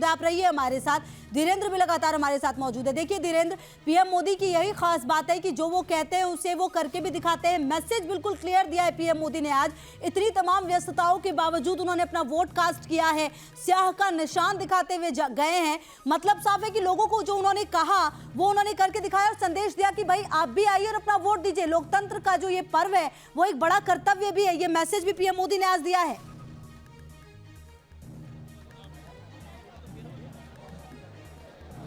आप रहिए हमारे साथ। धीरेन्द्र भी लगातार हमारे साथ मौजूद है। देखिए धीरेन्द्र, पीएम मोदी की यही खास बात है कि जो वो कहते हैं उसे वो करके भी दिखाते हैं। मैसेज बिल्कुल क्लियर दिया है पीएम मोदी ने। आज इतनी तमाम व्यस्तताओं के बावजूद उन्होंने अपना वोट कास्ट किया है, स्याह का निशान दिखाते हुए गए हैं। मतलब साफ है कि लोगों को जो उन्होंने कहा वो उन्होंने करके दिखाया और संदेश दिया कि भाई आप भी आइए और अपना वोट दीजिए। लोकतंत्र का जो ये पर्व है वो एक बड़ा कर्तव्य भी है। ये मैसेज भी पीएम मोदी ने आज दिया है।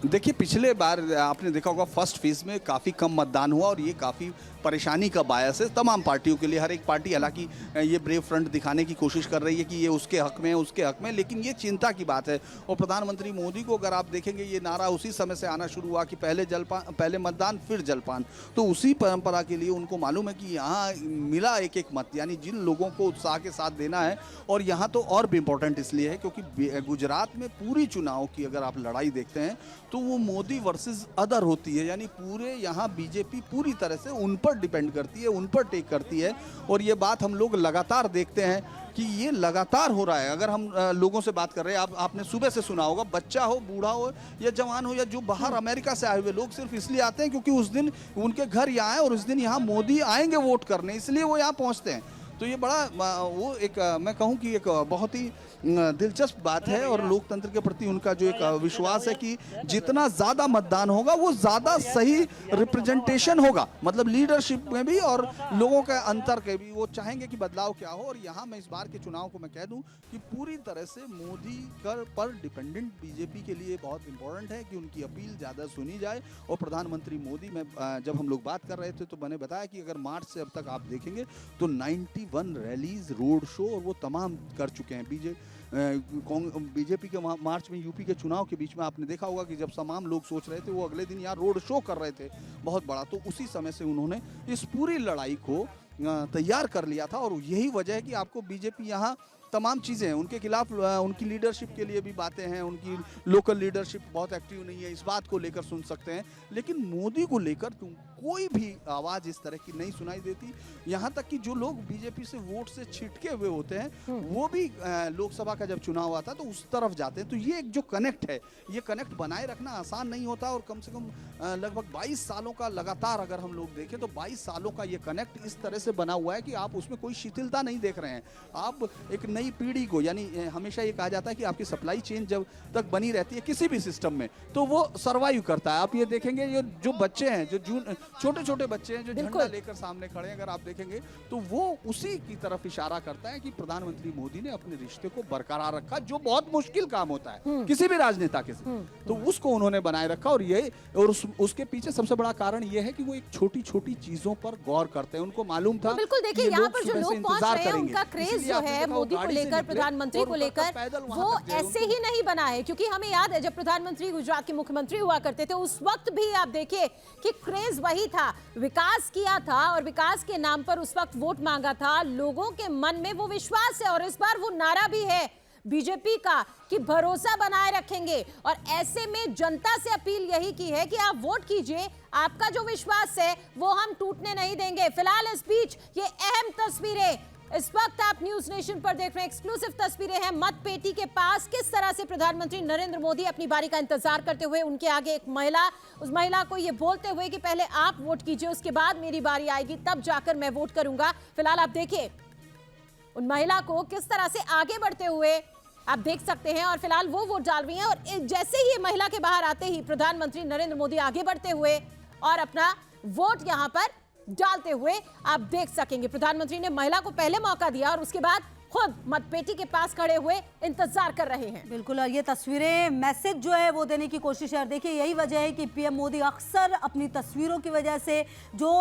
देखिए, पिछले बार आपने देखा होगा फर्स्ट फेज में काफ़ी कम मतदान हुआ और ये काफ़ी परेशानी का बायस है तमाम पार्टियों के लिए। हर एक पार्टी हालांकि ये ब्रेव फ्रंट दिखाने की कोशिश कर रही है कि ये उसके हक में है, उसके हक में, लेकिन ये चिंता की बात है। और प्रधानमंत्री मोदी को अगर आप देखेंगे, ये नारा उसी समय से आना शुरू हुआ कि पहले मतदान फिर जलपान। तो उसी परंपरा के लिए उनको मालूम है कि यहाँ मिला एक एक मत, यानी जिन लोगों को उत्साह के साथ देना है। और यहाँ तो और भी इम्पोर्टेंट इसलिए है क्योंकि गुजरात में पूरी चुनाव की अगर आप लड़ाई देखते हैं तो वो मोदी वर्सेस अदर होती है, यानी पूरे यहाँ बीजेपी पूरी तरह से उन पर डिपेंड करती है, उन पर टेक करती है। और ये बात हम लोग लगातार देखते हैं कि ये लगातार हो रहा है। अगर हम लोगों से बात कर रहे हैं, आपने सुबह से सुना होगा, बच्चा हो, बूढ़ा हो या जवान हो या जो बाहर अमेरिका से आए हुए लोग सिर्फ इसलिए आते हैं क्योंकि उस दिन उनके घर यहाँ है और उस दिन यहाँ मोदी आएंगे वोट करने, इसलिए वो यहाँ पहुँचते हैं। तो ये बड़ा वो एक मैं कहूँ कि एक बहुत ही दिलचस्प बात है। और लोकतंत्र के प्रति उनका जो एक विश्वास है कि जितना ज़्यादा मतदान होगा वो ज़्यादा सही रिप्रेजेंटेशन होगा, मतलब लीडरशिप में भी और लोगों के अंतर के भी। वो चाहेंगे कि बदलाव क्या हो। और यहाँ मैं इस बार के चुनाव को मैं कह दूं कि पूरी तरह से मोदी पर डिपेंडेंट बीजेपी के लिए बहुत इंपॉर्टेंट है कि उनकी अपील ज़्यादा सुनी जाए। और प्रधानमंत्री मोदी में जब हम लोग बात कर रहे थे तो मैंने बताया कि अगर मार्च से अब तक आप देखेंगे तो 91 रैलीज, रोड शो और वो तमाम कर चुके हैं। बीजेपी के मार्च में यूपी के चुनाव के बीच में आपने देखा होगा कि जब तमाम लोग सोच रहे थे वो अगले दिन यहाँ रोड शो कर रहे थे बहुत बड़ा, तो उसी समय से उन्होंने इस पूरी लड़ाई को तैयार कर लिया था। और यही वजह है कि आपको बीजेपी यहाँ तमाम चीज़ें हैं उनके खिलाफ, उनकी लीडरशिप के लिए भी बातें हैं, उनकी लोकल लीडरशिप बहुत एक्टिव नहीं है, इस बात को लेकर सुन सकते हैं। लेकिन मोदी को लेकर कोई भी आवाज़ इस तरह की नहीं सुनाई देती। यहाँ तक कि जो लोग बीजेपी से वोट से छिटके हुए होते हैं वो भी लोकसभा का जब चुनाव आता है तो उस तरफ जाते हैं। तो ये एक जो कनेक्ट है, ये कनेक्ट बनाए रखना आसान नहीं होता। और कम से कम लगभग 22 सालों का लगातार अगर हम लोग देखें तो 22 सालों का ये कनेक्ट इस तरह से बना हुआ है कि आप उसमें कोई शिथिलता नहीं देख रहे हैं। आप एक नई पीढ़ी को, यानी हमेशा ये कहा जाता है कि आपकी सप्लाई चेन जब तक बनी रहती है किसी भी सिस्टम में तो वो सर्वाइव करता है। आप ये देखेंगे, ये जो बच्चे हैं, जो छोटे छोटे बच्चे हैं जो झंडा लेकर सामने खड़े हैं, अगर आप देखेंगे तो वो उसी की तरफ इशारा करता है कि प्रधानमंत्री मोदी ने अपने रिश्ते को बरकरार रखा, जो बहुत मुश्किल काम होता है किसी भी राजनेता के साथ। तो उसको उन्होंने बनाए रखा। और ये और उसके पीछे सबसे बड़ा कारण ये है कि वो एक छोटी छोटी चीजों पर गौर करते हैं। उनको मालूम था। बिल्कुल, देखिए यहाँ पर जो लोग पहुंच रहे हैं उनका क्रेज जो है मोदी को लेकर, प्रधानमंत्री को लेकर, वो ऐसे ही नहीं बना है। क्योंकि हमें याद है जब प्रधानमंत्री गुजरात के मुख्यमंत्री हुआ करते थे उस वक्त भी आप देखिए कि क्रेज वही था, विकास किया था और विकास के नाम पर उस वक्त वोट मांगा था। लोगों के मन में वो विश्वास है और इस बार वो नारा भी है बीजेपी का कि भरोसा बनाए रखेंगे। और ऐसे में जनता से अपील यही की है कि आप वोट कीजिए, आपका जो विश्वास है वो हम टूटने नहीं देंगे। फिलहाल इस बीच ये अहम तस्वीरें इस वक्त आप न्यूज नेशन पर देख रहे हैं, एक्सक्लूसिव तस्वीरें हैं मतपेटी के पास। किस तरह से प्रधानमंत्री नरेंद्र मोदी अपनी बारी का इंतजार करते हुए, उनके आगे एक महिला, उस महिला को ये बोलते हुए कि पहले आप वोट कीजिए, उसके बाद मेरी बारी आएगी, तब जाकर मैं वोट करूंगा। फिलहाल आप देखिए उन महिला को किस तरह से आगे बढ़ते हुए आप देख सकते हैं। और फिलहाल वो वोट डाल रही हैं और जैसे ही ये महिला के बाहर आते ही प्रधानमंत्री नरेंद्र मोदी आगे बढ़ते हुए और अपना वोट यहां पर डालते हुए आप देख सकेंगे। प्रधानमंत्री ने महिला को पहले मौका दिया और उसके बाद खुद मतपेटी के पास खड़े हुए इंतजार कर रहे हैं। बिल्कुल, और ये तस्वीरें मैसेज जो है वो देने की कोशिश है। और देखिए यही वजह है कि पीएम मोदी अक्सर अपनी तस्वीरों की वजह से जो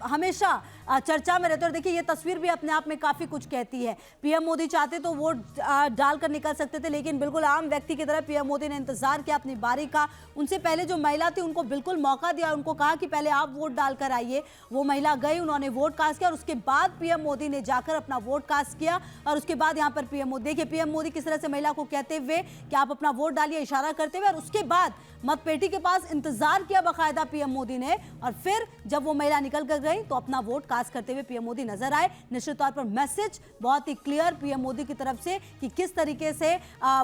हमेशा चर्चा में रहते हैं। और देखिए ये तस्वीर भी अपने आप में काफ़ी कुछ कहती है। पीएम मोदी चाहते तो वोट डालकर निकल सकते थे, लेकिन बिल्कुल आम व्यक्ति की तरह पीएम मोदी ने इंतजार किया अपनी बारी का। उनसे पहले जो महिला थी उनको बिल्कुल मौका दिया, उनको कहा कि पहले आप वोट डालकर आइए। वो महिला गई, उन्होंने वोट कास्ट किया और उसके बाद पीएम मोदी ने जाकर अपना वोट कास्ट किया। और उसके बाद यहाँ पर पीएम मोदी, देखिए पीएम मोदी किस तरह से महिला को कहते हुए कि आप अपना वोट डालिए, इशारा करते हुए, और उसके बाद मतपेटी के पास इंतजार किया बाकायदा पीएम मोदी ने, और फिर जब वो महिला निकल कर गई तो अपना वोट कास्ट करते हुए पीएम मोदी नजर आए। निश्चित तौर पर मैसेज बहुत ही क्लियर पीएम मोदी की तरफ से कि किस तरीके से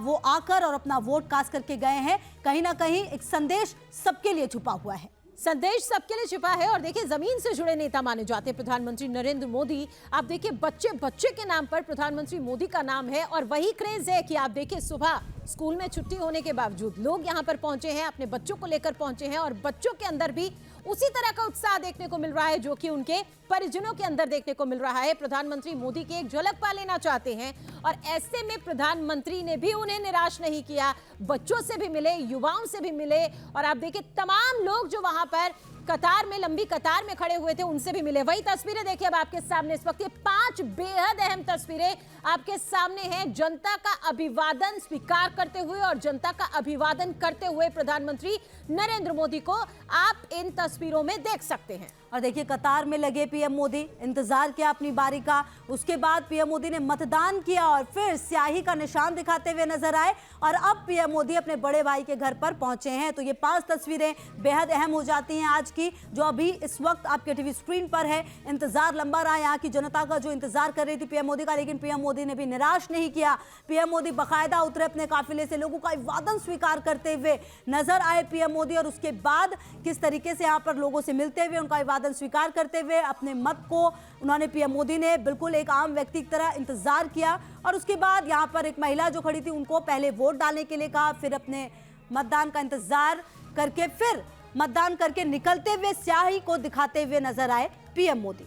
वो आकर और अपना वोट कास्ट करके गए हैं। कहीं ना कहीं एक संदेश सबके लिए छुपा हुआ है, संदेश सबके लिए छिपा है। और देखिए जमीन से जुड़े नेता माने जाते हैं प्रधानमंत्री नरेंद्र मोदी। आप देखिए बच्चे बच्चे के नाम पर प्रधानमंत्री मोदी का नाम है, और वही क्रेज है कि आप देखिए सुबह स्कूल में छुट्टी होने के बावजूद लोग यहाँ पर पहुंचे हैं, अपने बच्चों को लेकर पहुंचे हैं, और बच्चों के अंदर भी उसी तरह का उत्साह देखने को मिल रहा है जो कि उनके परिजनों के अंदर देखने को मिल रहा है। प्रधानमंत्री मोदी की एक झलक पा लेना चाहते हैं, और ऐसे में प्रधानमंत्री ने भी उन्हें निराश नहीं किया, बच्चों से भी मिले, युवाओं से भी मिले, और आप देखिए तमाम लोग जो वहां पर कतार में, लंबी कतार में खड़े हुए थे, उनसे भी मिले। वही तस्वीरें देखिए अब आपके सामने इस वक्त, ये 5 बेहद अहम तस्वीरें आपके सामने हैं। जनता का अभिवादन स्वीकार करते हुए और जनता का अभिवादन करते हुए प्रधानमंत्री नरेंद्र मोदी को आप इन तस्वीरों में देख सकते हैं। और देखिए कतार में लगे पीएम मोदी, इंतजार किया अपनी बारी का, उसके बाद पीएम मोदी ने मतदान किया और फिर स्याही का निशान दिखाते हुए नजर आए, और अब पीएम मोदी अपने बड़े भाई के घर पर पहुंचे हैं। तो ये 5 तस्वीरें बेहद अहम हो जाती हैं आज की, जो अभी इस वक्त आपके टीवी स्क्रीन पर है। इंतजार लंबा रहा यहाँ की जनता का, जो इंतजार कर रही थी पीएम मोदी का, लेकिन पीएम मोदी ने भी निराश नहीं किया। पीएम मोदी बाकायदा उतरे अपने काफिले से, लोगों का अभिवादन स्वीकार करते हुए नजर आए पीएम मोदी, और उसके बाद किस तरीके से यहाँ पर लोगों से मिलते हुए, उनका अभिवादन स्वीकार करते हुए अपने मत को उन्होंने, पीएम मोदी ने बिल्कुल एक आम व्यक्ति की तरह इंतजार किया, और उसके बाद यहाँ पर एक महिला जो खड़ी थी उनको पहले वोट डालने के लिए कहा, फिर अपने मतदान का इंतजार करके फिर मतदान करके निकलते हुए स्याही को दिखाते हुए नजर आए पीएम मोदी।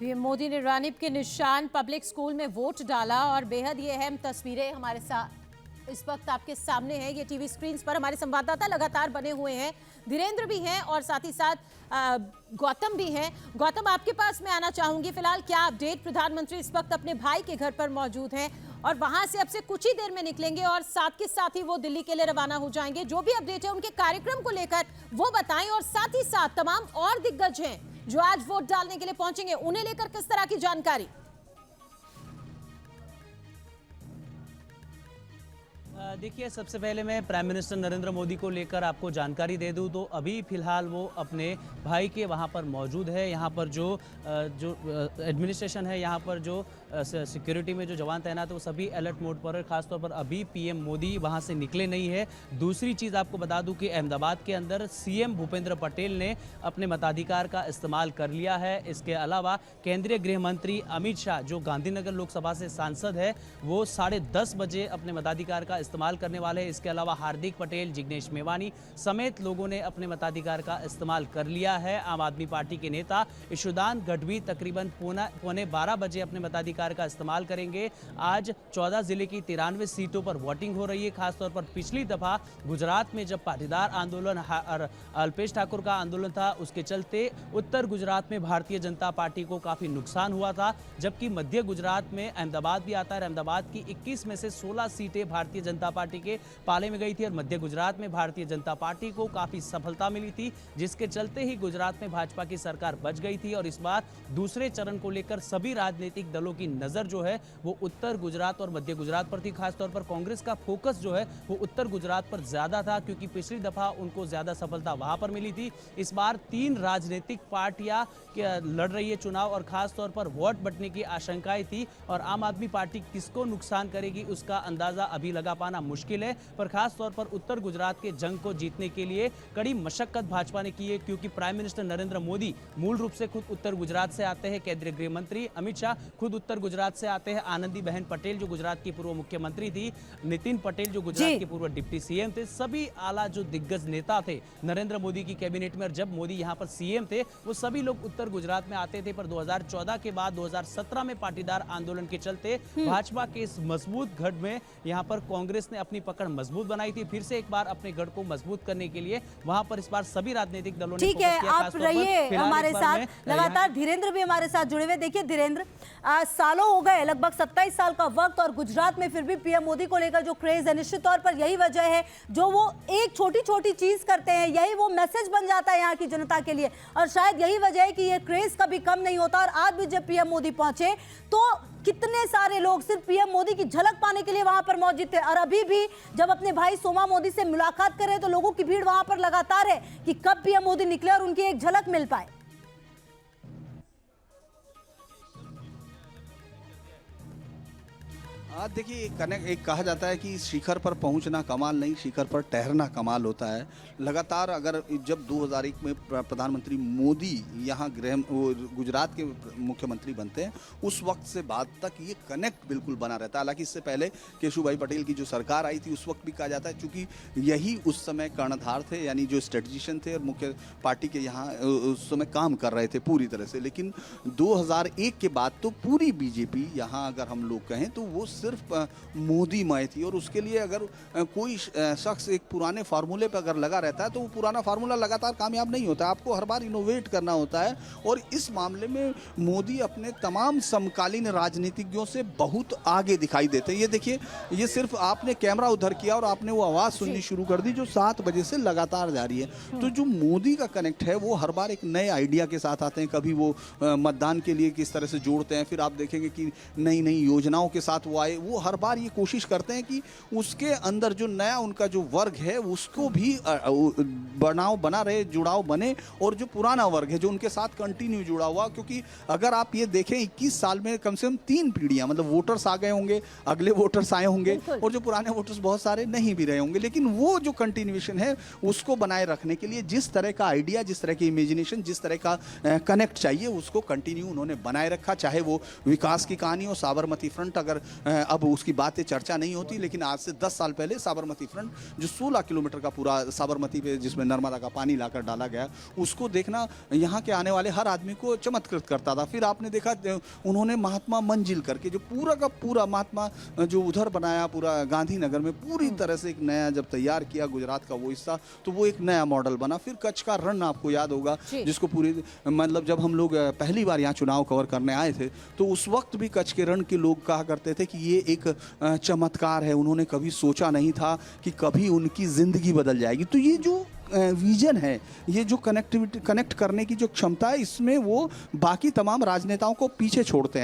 पीएम मोदी ने रानीप के निशान पब्लिक स्कूल में वोट डाला, और बेहद ये अहम तस्वीरें हमारे साथ इस वक्त आपके सामने है। ये टीवी स्क्रीन पर हमारे संवाददाता लगातार बने हुए हैं, धीरेन्द्र भी हैं और साथ ही साथ गौतम भी हैं। गौतम, आपके पास मैं आना चाहूंगी, फिलहाल क्या अपडेट? प्रधानमंत्री इस वक्त अपने भाई के घर पर मौजूद हैं और वहां से अब से कुछ ही देर में निकलेंगे और साथ के साथ ही वो दिल्ली के लिए रवाना हो जाएंगे। जो भी अपडेट है उनके कार्यक्रम को लेकर वो बताएं, और साथ ही साथ तमाम और दिग्गज हैं जो आज वोट डालने के लिए पहुंचेंगे, उन्हें लेकर किस तरह की जानकारी? देखिए, सबसे पहले मैं प्राइम मिनिस्टर नरेंद्र मोदी को लेकर आपको जानकारी दे दूं तो अभी फिलहाल वो अपने भाई के वहां पर मौजूद है। यहां पर जो एडमिनिस्ट्रेशन है, यहां पर जो सिक्योरिटी में जो जवान तैनात है वो सभी अलर्ट मोड पर है। खासतौर पर अभी पीएम मोदी वहां से निकले नहीं है। दूसरी चीज़ आपको बता दूं कि अहमदाबाद के अंदर सीएम भूपेंद्र पटेल ने अपने मताधिकार का इस्तेमाल कर लिया है। इसके अलावा केंद्रीय गृह मंत्री अमित शाह, जो गांधीनगर लोकसभा से सांसद है, वो 10:30 बजे अपने मताधिकार का इस्तेमाल करने वाले हैं। इसके अलावा हार्दिक पटेल, जिग्नेश मेवानी समेत लोगों ने अपने मताधिकार का इस्तेमाल कर लिया है। आम आदमी पार्टी के नेता ईशुदान गढ़वी तकरीबन 11:15 बजे अपने मताधिकार का इस्तेमाल करेंगे। आज 14 जिले की 93 सीटों पर वोटिंग हो रही है। खासतौर पर पिछली दफा गुजरात में जब पाटीदार आंदोलन और अल्पेश ठाकुर का आंदोलन था, उसके चलते उत्तर गुजरात में भारतीय जनता पार्टी को काफी नुकसान हुआ था, जबकि मध्य गुजरात में अहमदाबाद भी आता है। अहमदाबाद की 21 में से 16 सीटें भारतीय जनता पार्टी के पाले में गई थी और मध्य गुजरात में भारतीय जनता पार्टी को काफी सफलता मिली थी, जिसके चलते ही गुजरात में भाजपा की सरकार बच गई थी। और इस बार दूसरे चरण को लेकर सभी राजनीतिक दलों की नजर जो है वो उत्तर गुजरात और मध्य गुजरात पर थी। खासतौर पर कांग्रेस का फोकस जो है वो उत्तर गुजरात पर ज्यादा था, क्योंकि पिछली दफा उनको ज्यादा सफलता वहां पर मिली थी। इस बार 3 राजनीतिक पार्टियां लड़ रही है चुनाव, और खासतौर पर वोट बंटने की आशंकाएं थी, और आम आदमी पार्टी किसको नुकसान करेगी उसका अंदाजा अभी लगा पाना मुश्किल है। पर खास तौर पर उत्तर गुजरात के जंग को जीतने के लिए कड़ी मशक्कत भाजपा ने की है, क्योंकि प्राइम मिनिस्टर नरेंद्र मोदी मूल रूप से खुद उत्तर गुजरात से आते हैं। केंद्रीय गृह मंत्री अमित शाह खुद उत्तर गुजरात से आते हैं। आनंदी बहन पटेल जो गुजरात की पूर्व मुख्यमंत्री थी, नितिन पटेल जो गुजरात के पूर्व डिप्टी सीएम थे, सभी आला जो दिग्गज नेता थे नरेंद्र मोदी की कैबिनेट में। और जब मोदी यहाँ पर सीएम थे वो सभी लोग उत्तर गुजरात में आते थे। पर 2014 के बाद 2017 में पाटीदार आंदोलन के चलते भाजपा के इस मजबूत गढ़ में यहाँ पर कांग्रेस ने अपनी पकड़ मजबूत बनाई थी। फिर से एक बार अपने गढ़ को मजबूत करने के लिए वहां पर इस बार सभी राजनीतिक दलों ने ठीक है, आप रहिए हमारे साथ लगातार। धीरेन्द्र भी हमारे साथ जुड़े हुए। देखिए धीरेन्द्र, सालों हो गए, लगभग 27 साल का वक्त, और गुजरात में फिर भी पीएम मोदी को लेकर जो क्रेज है, निश्चित तौर पर यही वजह है, जो वो एक छोटी छोटी चीज करते हैं यही वो मैसेज बन जाता है यहाँ की जनता के लिए, और शायद यही वजह है कि ये क्रेज कभी कम नहीं होता। और आज भी जब पीएम मोदी पहुंचे तो कितने सारे लोग सिर्फ पीएम मोदी की झलक पाने के लिए वहां पर मौजूद थे। और अभी भी जब अपने भाई सोमा मोदी से मुलाकात कर रहे तो लोगों की भीड़ वहां पर लगातार है कि कब पीएम मोदी निकले और उनकी एक झलक मिल पाए। देखिए एक कहा जाता है कि शिखर पर पहुंचना कमाल नहीं, शिखर पर ठहरना कमाल होता है। लगातार अगर जब 2001 में प्रधानमंत्री मोदी यहाँ गुजरात के मुख्यमंत्री बनते हैं, उस वक्त से बाद तक ये कनेक्ट बिल्कुल बना रहता है। हालांकि इससे पहले केशुभाई पटेल की जो सरकार आई थी, उस वक्त भी कहा जाता है चूंकि यही उस समय कर्णधार थे, यानी जो स्ट्रेटजिशियन थे और मुख्य पार्टी के यहाँ उस समय काम कर रहे थे पूरी तरह से। लेकिन 2001 के बाद तो पूरी बीजेपी यहाँ अगर हम लोग कहें तो वो सिर्फ मोदीमय थी। और उसके लिए अगर कोई शख्स एक पुराने फार्मूले पर अगर लगा रहता है तो वो पुराना फार्मूला लगातार कामयाब नहीं होता, आपको हर बार इनोवेट करना होता है। और इस मामले में मोदी अपने तमाम समकालीन राजनीतिज्ञों से बहुत आगे दिखाई देते हैं। ये देखिए, ये सिर्फ आपने कैमरा उधर किया और आपने वो आवाज़ सुननी शुरू कर दी जो 7 बजे से लगातार जारी है। तो जो मोदी का कनेक्ट है वो हर बार एक नए आइडिया के साथ आते हैं। कभी वो मतदान के लिए किस तरह से जोड़ते हैं, फिर आप देखेंगे कि नई नई योजनाओं के साथ वो आए। वो हर बार ये कोशिश करते हैं कि उसके अंदर जो नया उनका जो वर्ग है उसको भी बना रहे, जुड़ाव बने, और जो पुराना वर्ग है जो उनके साथ कंटिन्यू जुड़ा हुआ। क्योंकि अगर आप ये देखें 21 साल में कम से कम 3 पीढ़ियां, मतलब वोटर्स आ गए होंगे, अगले वोटर्स आए होंगे और जो पुराने वोटर्स बहुत सारे नहीं भी रहे होंगे, लेकिन वो जो कंटिन्यूएशन है उसको बनाए रखने के लिए जिस तरह का आइडिया, जिस तरह की इमेजिनेशन, जिस तरह का कनेक्ट चाहिए उसको कंटिन्यू उन्होंने बनाए रखा। चाहे वो विकास की कहानी हो, साबरमती फ्रंट, अगर अब उसकी बातें चर्चा नहीं होती, लेकिन आज से 10 साल पहले साबरमती फ्रंट जो 16 किलोमीटर का पूरा साबरमती पे जिसमें नर्मदा का पानी लाकर डाला गया, उसको देखना यहाँ के आने वाले हर आदमी को चमत्कृत करता था। फिर आपने देखा उन्होंने महात्मा मंजिल करके जो पूरा का पूरा महात्मा जो उधर बनाया पूरा गांधीनगर में, पूरी तरह से एक नया जब तैयार किया गुजरात का वो हिस्सा, तो वो एक नया मॉडल बना। फिर कच्छ का रण आपको याद होगा, जिसको पूरी मतलब जब हम लोग पहली बार यहाँ चुनाव कवर करने आए थे तो उस वक्त भी कच्छ के रण के लोग कहा करते थे कि ये एक चमत्कार है, उन्होंने कभी सोचा नहीं था कि कभी उनकी जिंदगी बदल जाएगी। तो ये जो विजन है, ये जो कनेक्ट करने की जो क्षमता है, इसमें वो बाकी तमाम राजनेताओं को पीछे छोड़ते हैं।